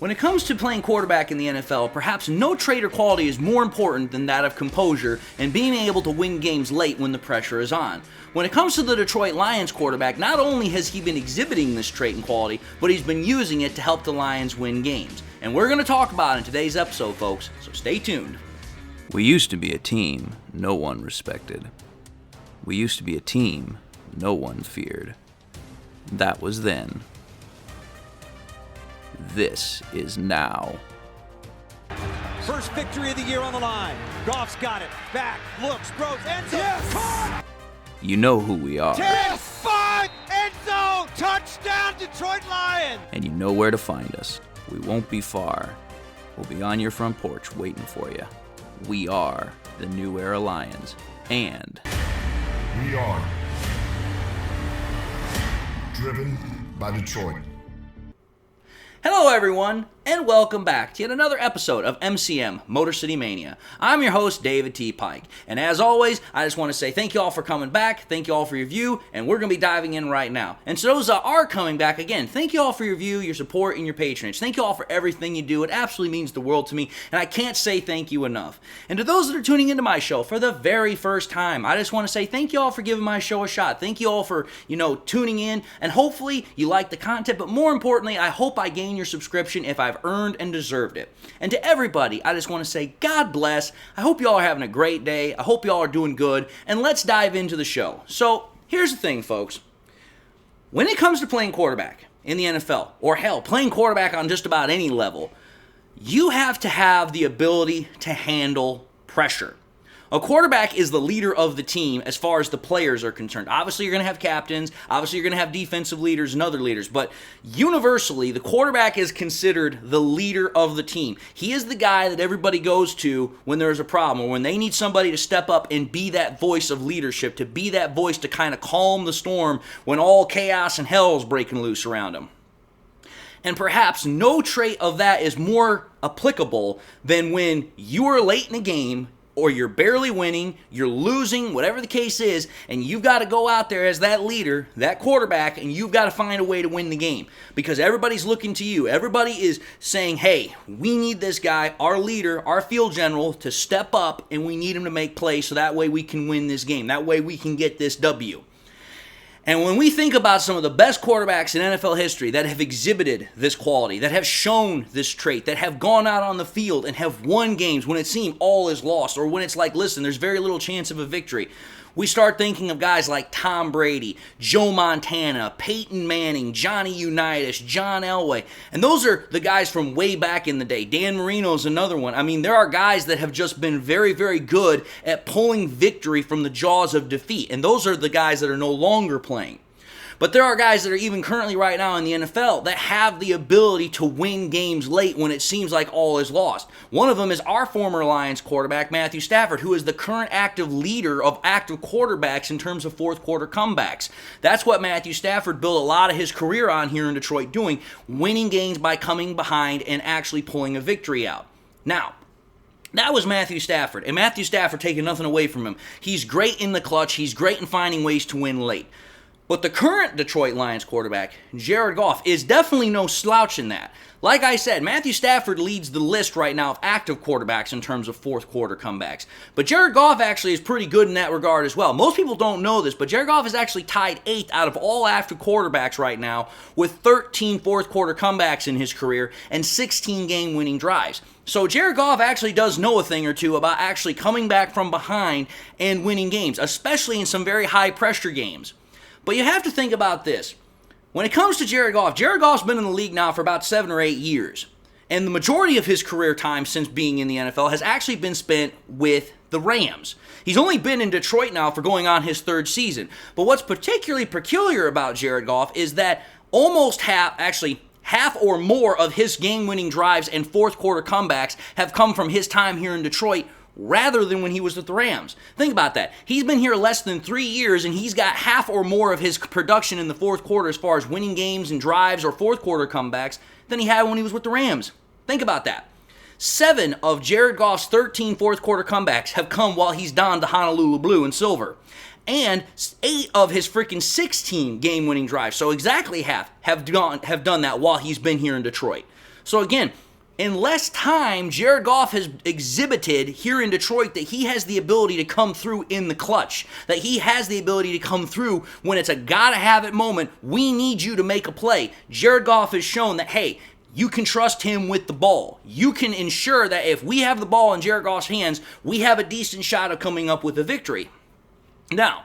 When it comes to playing quarterback in the NFL, perhaps no trait or quality is more important than that of composure and being able to win games late when the pressure is on. When it comes to the Detroit Lions quarterback, not only has he been exhibiting this trait and quality, but he's been using it to help the Lions win games. And we're going to talk about it in today's episode, folks, so stay tuned. We used to be a team no one respected. We used to be a team no one feared. That was then. This is now. First victory of the year on the line. Goff's got it. Back, looks, throws, end zone. Yes! Caught! You know who we are. 10-5, end zone, touchdown Detroit Lions! And you know where to find us. We won't be far. We'll be on your front porch waiting for you. We are the New Era Lions. And we are driven by Detroit. Hello everyone, and welcome back to yet another episode of MCM Motor City Mania. I'm your host, David T. Pike, and as always, I just want to say thank you all for coming back, thank you all for your view, and we're going to be diving in right now. And to those that are coming back, again, thank you all for your view, your support, and your patronage. Thank you all for everything you do. It absolutely means the world to me, and I can't say thank you enough. And to those that are tuning into my show for the very first time, I just want to say thank you all for giving my show a shot. Thank you all for, tuning in, and hopefully you like the content, but more importantly, I hope I gain your subscription if I've earned and deserved it. And to everybody, I just want to say God bless. I hope you all are having a great day. I hope you all are doing good. And let's dive into the show. So here's the thing, folks. When it comes to playing quarterback in the NFL, or hell, playing quarterback on just about any level, you have to have the ability to handle pressure. A quarterback is the leader of the team as far as the players are concerned. Obviously, you're going to have captains. Obviously, you're going to have defensive leaders and other leaders. But universally, the quarterback is considered the leader of the team. He is the guy that everybody goes to when there's a problem or when they need somebody to step up and be that voice of leadership, to be that voice to kind of calm the storm when all chaos and hell is breaking loose around them. And perhaps no trait of that is more applicable than when you are late in a game or you're barely winning, you're losing, whatever the case is, and you've got to go out there as that leader, that quarterback, and you've got to find a way to win the game. Because everybody's looking to you. Everybody is saying, hey, we need this guy, our leader, our field general, to step up, and we need him to make plays so that way we can win this game. That way we can get this W. And when we think about some of the best quarterbacks in NFL history that have exhibited this quality, that have shown this trait, that have gone out on the field and have won games when it seemed all is lost, or when it's like, listen, there's very little chance of a victory, we start thinking of guys like Tom Brady, Joe Montana, Peyton Manning, Johnny Unitas, John Elway. And those are the guys from way back in the day. Dan Marino's another one. I mean, there are guys that have just been very, very good at pulling victory from the jaws of defeat. And those are the guys that are no longer playing. But there are guys that are even currently right now in the NFL that have the ability to win games late when it seems like all is lost. One of them is our former Lions quarterback, Matthew Stafford, who is the current active leader of active quarterbacks in terms of fourth quarter comebacks. That's what Matthew Stafford built a lot of his career on here in Detroit doing, winning games by coming behind and actually pulling a victory out. Now, that was Matthew Stafford, and Matthew Stafford taking nothing away from him. He's great in the clutch. He's great in finding ways to win late. But the current Detroit Lions quarterback, Jared Goff, is definitely no slouch in that. Like I said, Matthew Stafford leads the list right now of active quarterbacks in terms of fourth quarter comebacks. But Jared Goff actually is pretty good in that regard as well. Most people don't know this, but Jared Goff is actually tied 8th out of all active quarterbacks right now with 13 fourth quarter comebacks in his career and 16 game-winning drives. So Jared Goff actually does know a thing or two about actually coming back from behind and winning games, especially in some very high-pressure games. But you have to think about this. When it comes to Jared Goff's been in the league now for about 7 or 8 years. And the majority of his career time since being in the NFL has actually been spent with the Rams. He's only been in Detroit now for going on his 3rd season. But what's particularly peculiar about Jared Goff is that almost half or more of his game-winning drives and fourth quarter comebacks have come from his time here in Detroit rather than when he was with the Rams. Think about that. He's been here less than 3 years, and he's got half or more of his production in the fourth quarter as far as winning games and drives or fourth quarter comebacks than he had when he was with the Rams. Think about that. 7 of Jared Goff's 13 fourth quarter comebacks have come while he's donned the Honolulu blue and silver. And 8 of his freaking 16 game-winning drives, so exactly half, have done that while he's been here in Detroit. So again, in less time, Jared Goff has exhibited here in Detroit that he has the ability to come through in the clutch, that he has the ability to come through when it's a gotta-have-it moment. We need you to make a play. Jared Goff has shown that, hey, you can trust him with the ball. You can ensure that if we have the ball in Jared Goff's hands, we have a decent shot of coming up with a victory. Now,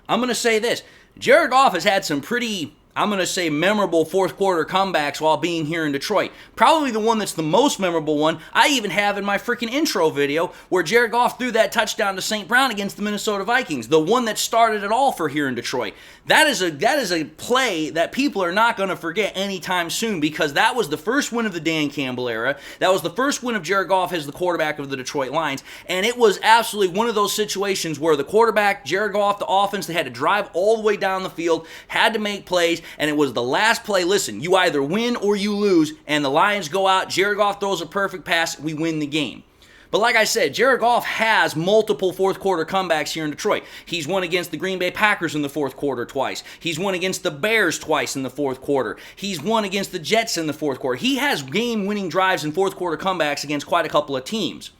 I'm going to say this. Jared Goff has had some pretty, I'm going to say, memorable fourth quarter comebacks while being here in Detroit. Probably the one that's the most memorable one I even have in my freaking intro video where Jared Goff threw that touchdown to St. Brown against the Minnesota Vikings, the one that started it all for here in Detroit. That is a play that people are not going to forget anytime soon because that was the first win of the Dan Campbell era. That was the first win of Jared Goff as the quarterback of the Detroit Lions, and it was absolutely one of those situations where the quarterback, Jared Goff, the offense, they had to drive all the way down the field, had to make plays, and it was the last play. Listen, you either win or you lose, and the Lions go out, Jared Goff throws a perfect pass, we win the game. But like I said, Jared Goff has multiple fourth quarter comebacks here in Detroit. He's won against the Green Bay Packers in the fourth quarter twice. He's won against the Bears twice in the fourth quarter. He's won against the Jets in the fourth quarter. He has game-winning drives and fourth quarter comebacks against quite a couple of teams.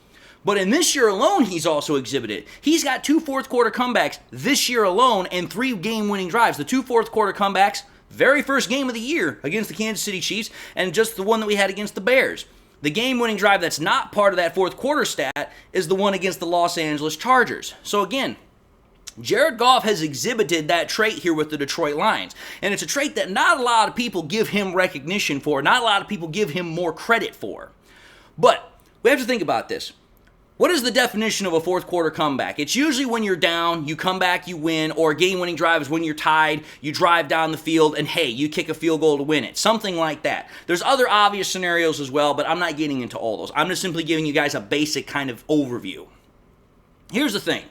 But in this year alone, he's also exhibited. He's got 2 fourth quarter comebacks this year alone and 3 game-winning drives. The 2 fourth quarter comebacks, very first game of the year against the Kansas City Chiefs, and just the one that we had against the Bears. The game-winning drive that's not part of that fourth quarter stat is the one against the Los Angeles Chargers. So again, Jared Goff has exhibited that trait here with the Detroit Lions. And it's a trait that not a lot of people give him recognition for, not a lot of people give him more credit for. But we have to think about this. What is the definition of a fourth quarter comeback? It's usually when you're down, you come back, you win, or a game-winning drive is when you're tied, you drive down the field, and hey, you kick a field goal to win it. Something like that. There's other obvious scenarios as well, but I'm not getting into all those. I'm just simply giving you guys a basic kind of overview. Here's the thing.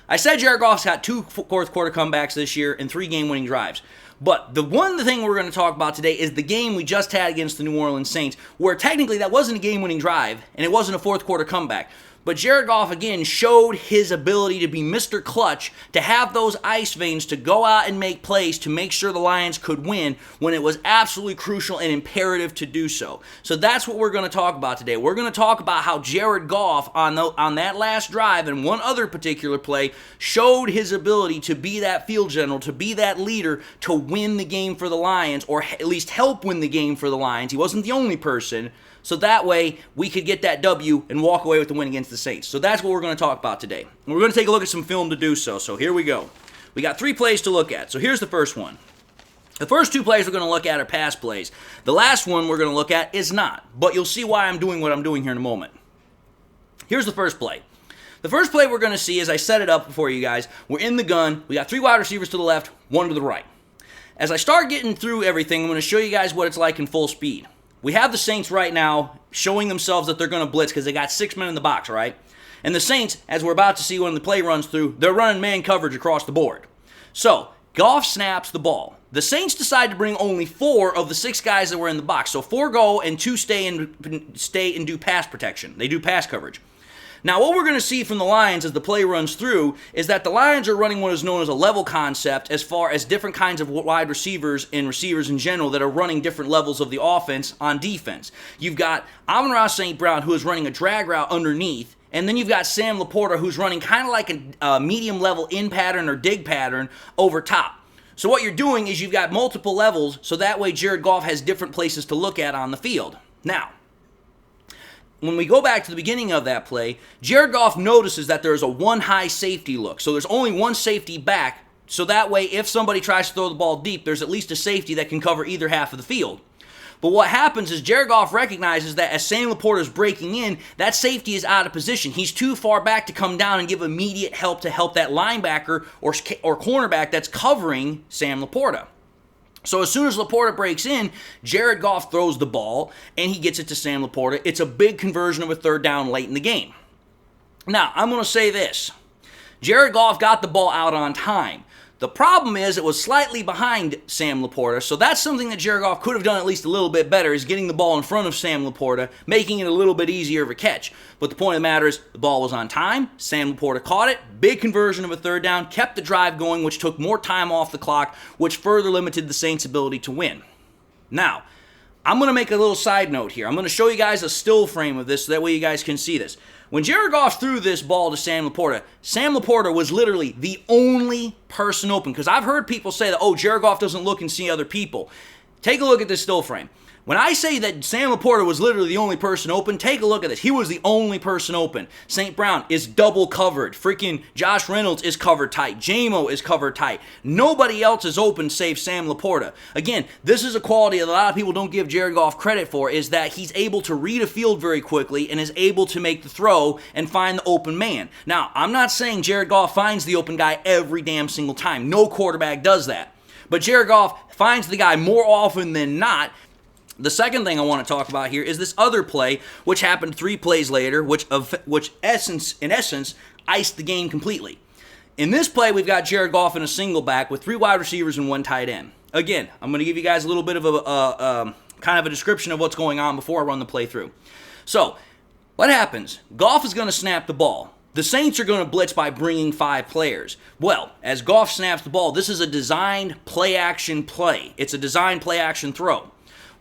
I said Jared Goff's got 2 fourth quarter comebacks this year and 3 game-winning drives. But the thing we're going to talk about today is the game we just had against the New Orleans Saints, where technically that wasn't a game-winning drive, and it wasn't a fourth quarter comeback. But Jared Goff, again, showed his ability to be Mr. Clutch, to have those ice veins, to go out and make plays, to make sure the Lions could win when it was absolutely crucial and imperative to do so. So that's what we're going to talk about today. We're going to talk about how Jared Goff, on that last drive and one other particular play, showed his ability to be that field general, to be that leader, to win the game for the Lions, or at least help win the game for the Lions. He wasn't the only person. So that way, we could get that W and walk away with the win against the Saints. So that's what we're going to talk about today. And we're going to take a look at some film to do so. So here we go. We got 3 plays to look at. So here's the first one. The first 2 plays we're going to look at are pass plays. The last one we're going to look at is not. But you'll see why I'm doing what I'm doing here in a moment. Here's the first play. The first play we're going to see, as I set it up for you guys, we're in the gun. We got 3 wide receivers to the left, 1 to the right. As I start getting through everything, I'm going to show you guys what it's like in full speed. We have the Saints right now showing themselves that they're going to blitz because they got 6 men in the box, right? And the Saints, as we're about to see when the play runs through, they're running man coverage across the board. So, Goff snaps the ball. The Saints decide to bring only 4 of the 6 guys that were in the box. So 4 go and 2 stay and do pass protection. They do pass coverage. Now, what we're going to see from the Lions as the play runs through is that the Lions are running what is known as a level concept as far as different kinds of wide receivers and receivers in general that are running different levels of the offense on defense. You've got Amon-Ra St. Brown, who is running a drag route underneath, and then you've got Sam Laporta, who's running kind of like a medium-level in pattern or dig pattern over top. So what you're doing is you've got multiple levels, so that way Jared Goff has different places to look at on the field. Now, when we go back to the beginning of that play, Jared Goff notices that there's a 1 high safety look. So there's only 1 safety back, so that way if somebody tries to throw the ball deep, there's at least a safety that can cover either half of the field. But what happens is Jared Goff recognizes that as Sam Laporta is breaking in, that safety is out of position. He's too far back to come down and give immediate help to help that linebacker or cornerback that's covering Sam Laporta. So as soon as Laporta breaks in, Jared Goff throws the ball, and he gets it to Sam Laporta. It's a big conversion of a 3rd down late in the game. Now, I'm going to say this. Jared Goff got the ball out on time. The problem is it was slightly behind Sam Laporta, so that's something that Jared Goff could have done at least a little bit better, is getting the ball in front of Sam Laporta, making it a little bit easier of a catch. But the point of the matter is the ball was on time, Sam Laporta caught it, big conversion of a 3rd down, kept the drive going, which took more time off the clock, which further limited the Saints' ability to win. Now, I'm going to make a little side note here. I'm going to show you guys a still frame of this so that way you guys can see this. When Jared Goff threw this ball to Sam Laporta was literally the only person open. Because I've heard people say that, oh, Jared Goff doesn't look and see other people. Take a look at this still frame. When I say that Sam Laporta was literally the only person open, take a look at this. He was the only person open. St. Brown is double covered. Freaking Josh Reynolds is covered tight. J-Mo is covered tight. Nobody else is open save Sam Laporta. Again, this is a quality that a lot of people don't give Jared Goff credit for, is that he's able to read a field very quickly and is able to make the throw and find the open man. Now, I'm not saying Jared Goff finds the open guy every damn single time. No quarterback does that. But Jared Goff finds the guy more often than not. The second thing I want to talk about here is this other play, which happened 3 plays later, which in essence iced the game completely. In this play, we've got Jared Goff in a single back with 3 wide receivers and 1 tight end. Again, I'm going to give you guys a little bit of a kind of a description of what's going on before I run the play through. So, what happens? Goff is going to snap the ball. The Saints are going to blitz by bringing 5 players. Well, as Goff snaps the ball, this is a designed play-action play. It's a designed play-action throw.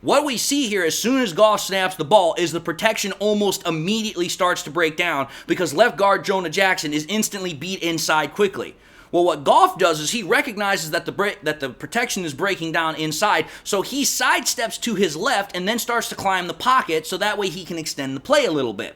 What we see here as soon as Goff snaps the ball is the protection almost immediately starts to break down because left guard Jonah Jackson is instantly beat inside quickly. Well, what Goff does is he recognizes that the protection is breaking down inside, so he sidesteps to his left and then starts to climb the pocket so that way he can extend the play a little bit.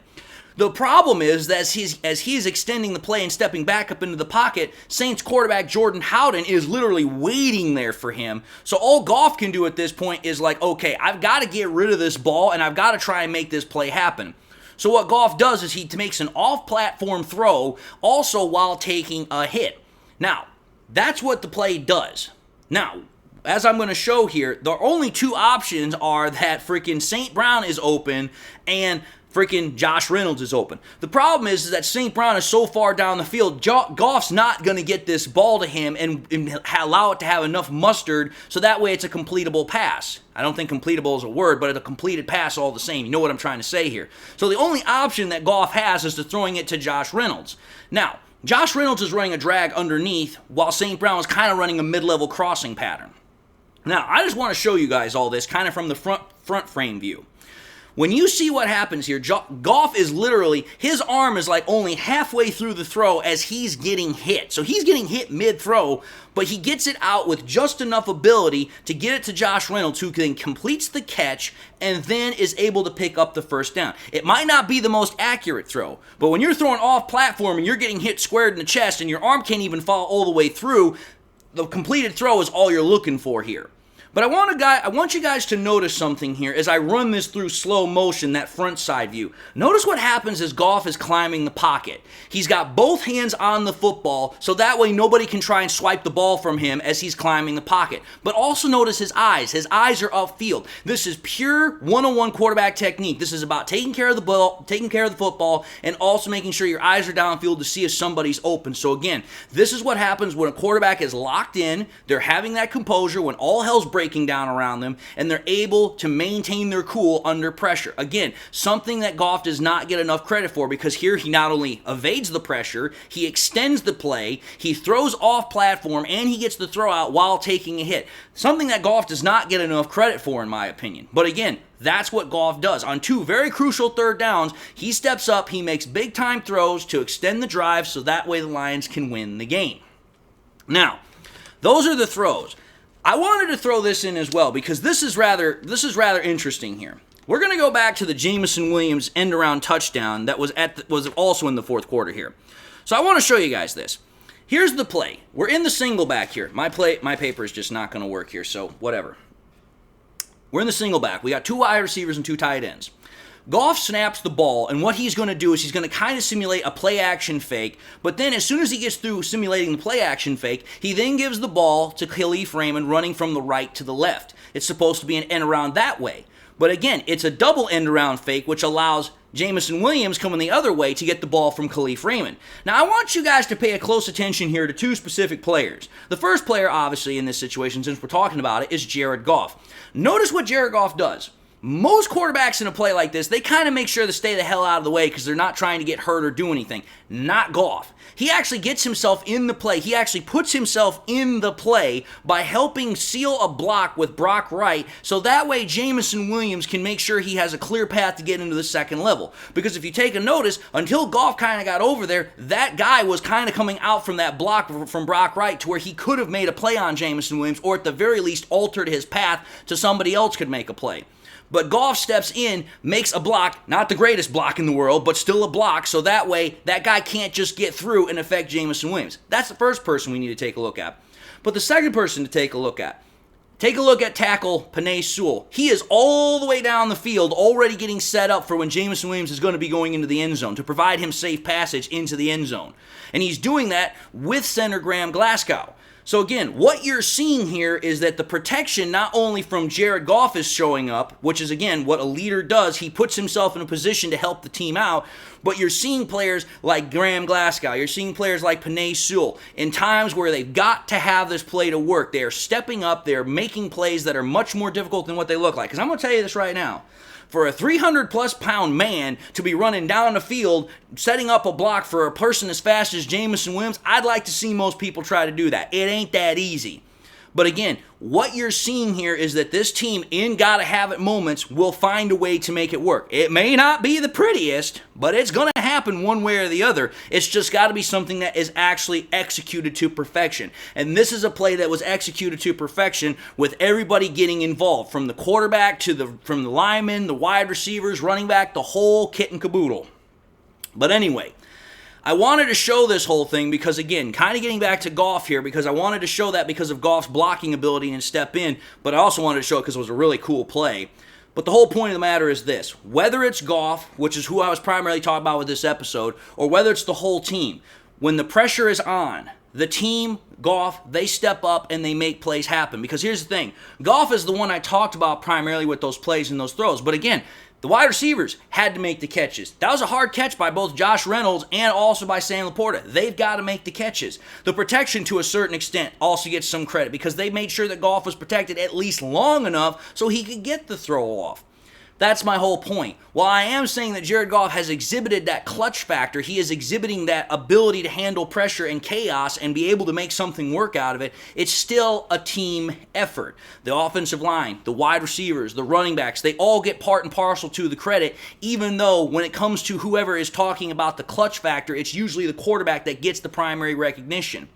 The problem is that as he's extending the play and stepping back up into the pocket, Saints quarterback Jordan Howden is literally waiting there for him. So all Goff can do at this point is like, okay, I've got to get rid of this ball and I've got to try and make this play happen. So what Goff does is he makes an off-platform throw also while taking a hit. Now, that's what the play does. Now, as I'm going to show here, the only 2 options are that freaking St. Brown is open and freaking Josh Reynolds is open. The problem is that St. Brown is so far down the field, Goff's not going to get this ball to him and allow it to have enough mustard so that way it's a completable pass. I don't think completable is a word, but it's a completed pass all the same. You know what I'm trying to say here. So the only option that Goff has is to throwing it to Josh Reynolds. Now, Josh Reynolds is running a drag underneath while St. Brown is kind of running a mid-level crossing pattern. Now, I just want to show you guys all this kind of from the front frame view. When you see what happens here, Goff is literally, his arm is like only halfway through the throw as he's getting hit. So he's getting hit mid-throw, but he gets it out with just enough ability to get it to Josh Reynolds, who then completes the catch and then is able to pick up the first down. It might not be the most accurate throw, but when you're throwing off platform and you're getting hit squared in the chest and your arm can't even fall all the way through, the completed throw is all you're looking for here. But I want you guys to notice something here as I run this through slow motion, that front side view. Notice what happens as Goff is climbing the pocket. He's got both hands on the football, so that way nobody can try and swipe the ball from him as he's climbing the pocket. But also notice his eyes. His eyes are upfield. This is pure one-on-one quarterback technique. This is about taking care of the ball, taking care of the football, and also making sure your eyes are downfield to see if somebody's open. So again, this is what happens when a quarterback is locked in. They're having that composure when all hell's breaking down around them, and they're able to maintain their cool under pressure. Again, something that Goff does not get enough credit for, because here he not only evades the pressure, he extends the play, he throws off platform, and he gets the throw out while taking a hit. Something that Goff does not get enough credit for, in my opinion. But again, that's what Goff does. On 2 very crucial third downs, he steps up, he makes big time throws to extend the drive so that way the Lions can win the game. Now, those are the throws. I wanted to throw this in as well because this is rather interesting here. We're going to go back to the Jameson Williams end-around touchdown that was also in the fourth quarter here. So I want to show you guys this. Here's the play. We're in the single back here. My paper is just not going to work here, so whatever. We're in the single back. We got 2 wide receivers and 2 tight ends. Goff snaps the ball, and what he's going to do is he's going to kind of simulate a play-action fake, but then as soon as he gets through simulating the play-action fake, he then gives the ball to Khalif Raymond running from the right to the left. It's supposed to be an end-around that way. But again, it's a double end-around fake, which allows Jameson Williams coming the other way to get the ball from Khalif Raymond. Now, I want you guys to pay a close attention here to 2 specific players. The first player, obviously, in this situation, since we're talking about it, is Jared Goff. Notice what Jared Goff does. Most quarterbacks in a play like this, they kind of make sure to stay the hell out of the way because they're not trying to get hurt or do anything. Not Goff. He actually gets himself in the play. He actually puts himself in the play by helping seal a block with Brock Wright, so that way Jameson Williams can make sure he has a clear path to get into the second level. Because if you take a notice, until Goff kind of got over there, that guy was kind of coming out from that block from Brock Wright to where he could have made a play on Jameson Williams, or at the very least altered his path to somebody else could make a play. But Goff steps in, makes a block, not the greatest block in the world, but still a block, so that way that guy can't just get through and affect Jameson Williams. That's the first person we need to take a look at. But the second person to take a look at tackle Penei Sewell. He is all the way down the field, already getting set up for when Jameson Williams is going to be going into the end zone to provide him safe passage into the end zone. And he's doing that with center Graham Glasgow. So again, what you're seeing here is that the protection not only from Jared Goff is showing up, which is again what a leader does, he puts himself in a position to help the team out, but you're seeing players like Graham Glasgow, you're seeing players like Penei Sewell in times where they've got to have this play to work. They are stepping up, they're making plays that are much more difficult than what they look like. Because I'm going to tell you this right now. For a 300-plus pound man to be running down the field, setting up a block for a person as fast as Jameson Williams, I'd like to see most people try to do that. It ain't that easy. But again, what you're seeing here is that this team, in gotta-have-it moments, will find a way to make it work. It may not be the prettiest, but it's going to happen one way or the other. It's just got to be something that is actually executed to perfection. And this is a play that was executed to perfection with everybody getting involved, from the quarterback to from the linemen, the wide receivers, running back, the whole kit and caboodle. But anyway, I wanted to show this whole thing because, again, kind of getting back to Goff here, because I wanted to show that because of Goff's blocking ability and step in, but I also wanted to show it because it was a really cool play. But the whole point of the matter is this. Whether it's Goff, which is who I was primarily talking about with this episode, or whether it's the whole team, when the pressure is on, the team, Goff, they step up and they make plays happen. Because here's the thing. Goff is the one I talked about primarily with those plays and those throws. But again, the wide receivers had to make the catches. That was a hard catch by both Josh Reynolds and also by Sam Laporta. They've got to make the catches. The protection, to a certain extent, also gets some credit because they made sure that Goff was protected at least long enough so he could get the throw off. That's my whole point. While I am saying that Jared Goff has exhibited that clutch factor, he is exhibiting that ability to handle pressure and chaos and be able to make something work out of it, it's still a team effort. The offensive line, the wide receivers, the running backs, they all get part and parcel to the credit, even though when it comes to whoever is talking about the clutch factor, it's usually the quarterback that gets the primary recognition.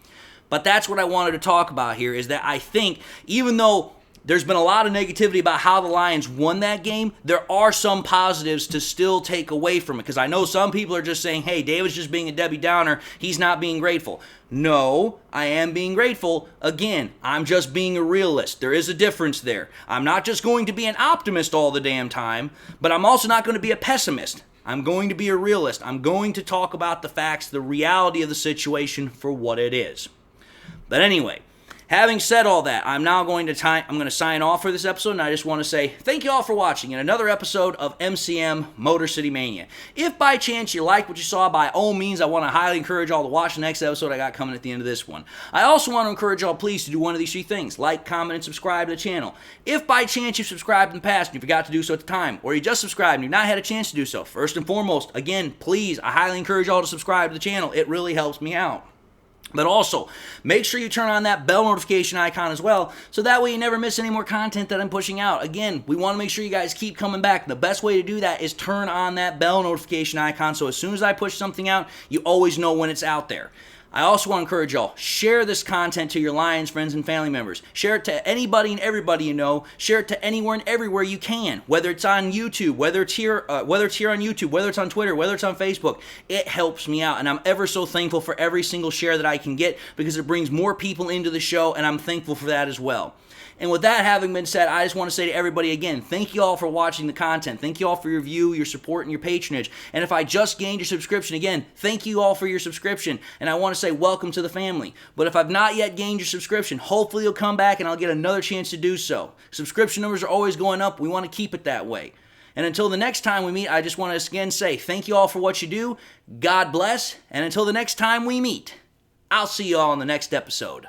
But that's what I wanted to talk about here, is that I think even though there's been a lot of negativity about how the Lions won that game, there are some positives to still take away from it. Because I know some people are just saying, hey, David's just being a Debbie Downer. He's not being grateful. No, I am being grateful. Again, I'm just being a realist. There is a difference there. I'm not just going to be an optimist all the damn time, but I'm also not going to be a pessimist. I'm going to be a realist. I'm going to talk about the facts, the reality of the situation for what it is. But anyway, having said all that, I'm now going to sign off for this episode, and I just want to say thank you all for watching in another episode of MCM Motor City Mania. If by chance you like what you saw, by all means, I want to highly encourage y'all to watch the next episode I got coming at the end of this one. I also want to encourage y'all, please, to do one of these three things: like, comment, and subscribe to the channel. If by chance you've subscribed in the past and you forgot to do so at the time, or you just subscribed and you've not had a chance to do so, first and foremost, again, please, I highly encourage y'all to subscribe to the channel. It really helps me out. But also, make sure you turn on that bell notification icon as well, so that way you never miss any more content that I'm pushing out. Again, we want to make sure you guys keep coming back. The best way to do that is turn on that bell notification icon, so as soon as I push something out, you always know when it's out there. I also want to encourage y'all, share this content to your Lions friends and family members. Share it to anybody and everybody you know. Share it to anywhere and everywhere you can. Whether it's on YouTube, whether it's here on YouTube, whether it's on Twitter, whether it's on Facebook, it helps me out. And I'm ever so thankful for every single share that I can get, because it brings more people into the show, and I'm thankful for that as well. And with that having been said, I just want to say to everybody again, thank you all for watching the content. Thank you all for your view, your support, and your patronage. And if I just gained your subscription, again, thank you all for your subscription. And I want to say welcome to the family. But if I've not yet gained your subscription, hopefully you'll come back and I'll get another chance to do so. Subscription numbers are always going up. We want to keep it that way. And until the next time we meet, I just want to again say thank you all for what you do. God bless. And until the next time we meet, I'll see you all in the next episode.